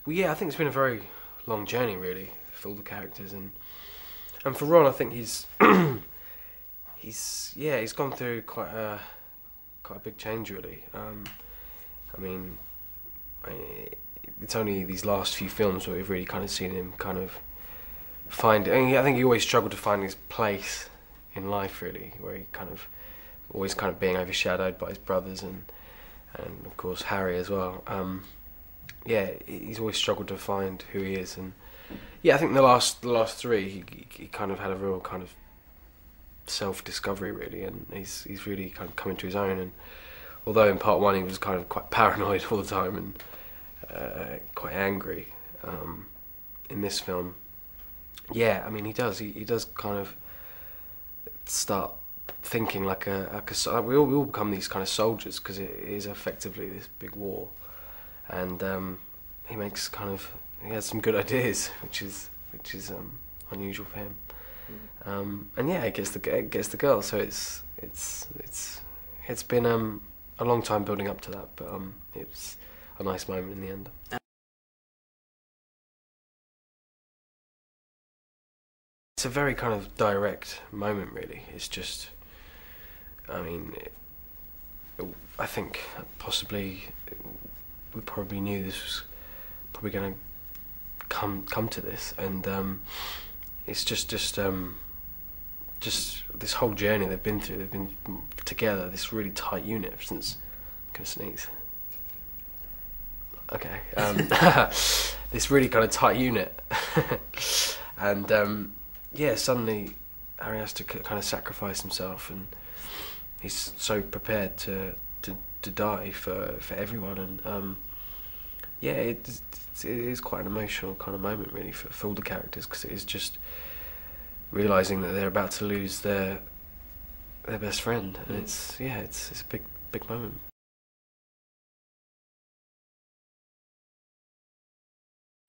Well, yeah, I think it's been a very long journey, really, for all the characters, and for Ron, I think he's he's gone through quite a big change, really. I mean, it's only these last few films where we've really kind of seen him kind of find. I think he always struggled to find his place in life, really, where he kind of always kind of being overshadowed by his brothers and of course Harry as well. Yeah, he's always struggled to find who he is, and yeah, I think the last three he kind of had a real kind of self-discovery, really, and he's really kind of come into his own. And although in part one he was kind of quite paranoid all the time and quite angry, in this film, yeah, I mean he does kind of start thinking like we all become these kind of soldiers, because it is effectively this big war, and he has some good ideas, which is unusual for him. And yeah, it gets the girl. So it's been a long time building up to that, but it was a nice moment in the end. It's a very kind of direct moment, really. It's just, I mean, I think possibly we probably knew this was probably going to come to this, and it's just this whole journey they've been through. They've been together, this really tight unit since. I'm gonna sneeze. Okay, this really kind of tight unit, and yeah, suddenly Harry has to kind of sacrifice himself, and he's so prepared to die for everyone, and yeah, it is quite an emotional kind of moment, really, for all the characters, because it is just realising that they're about to lose their best friend, and it's a big moment.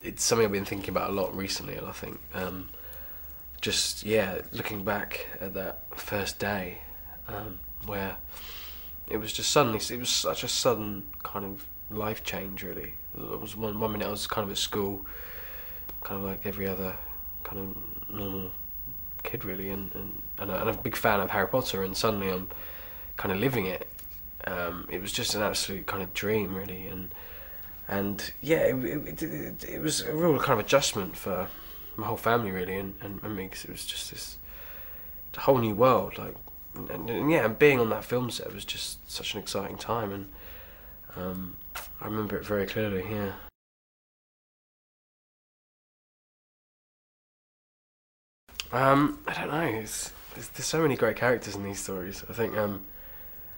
It's something I've been thinking about a lot recently, and I think just looking back at that first day, where it was such a sudden kind of life change, really. It was one minute I was kind of at school, kind of like every other kind of normal kid, really, and a big fan of Harry Potter, and suddenly I'm kind of living it. It was just an absolute kind of dream, really, and yeah, it was a real kind of adjustment for my whole family, really, and me, because it was just this whole new world, like, and being on that film set was just such an exciting time, and I remember it very clearly. Yeah. I don't know. There's so many great characters in these stories. I think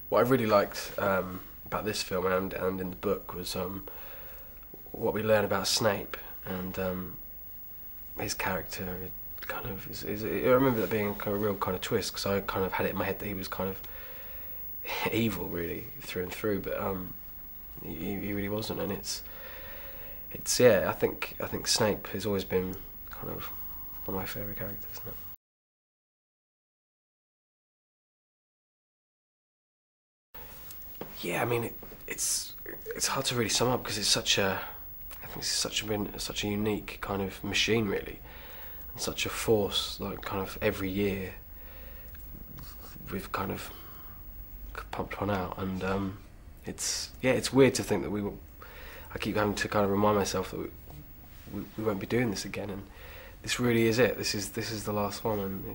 what I really liked about this film and in the book was what we learn about Snape and his character. Kind of I remember that being a real kind of twist, because I kind of had it in my head that he was kind of evil, really, through and through, but he really wasn't, and it's yeah. I think Snape has always been kind of one of my favourite characters, isn't it? Yeah, I mean it's hard to really sum up, because I think it's been such a unique kind of machine, really, and such a force. Like, kind of every year we've kind of pumped one out, and it's weird to think that I keep having to kind of remind myself that we won't be doing this again, and this really is it. This is the last one, and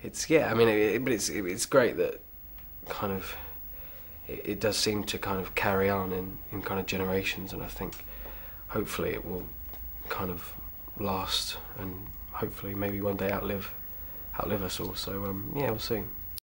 it's yeah. I mean, but it's great that kind of it does seem to kind of carry on in kind of generations, and I think hopefully it will kind of last, and hopefully maybe one day outlive us all. So yeah, we'll see.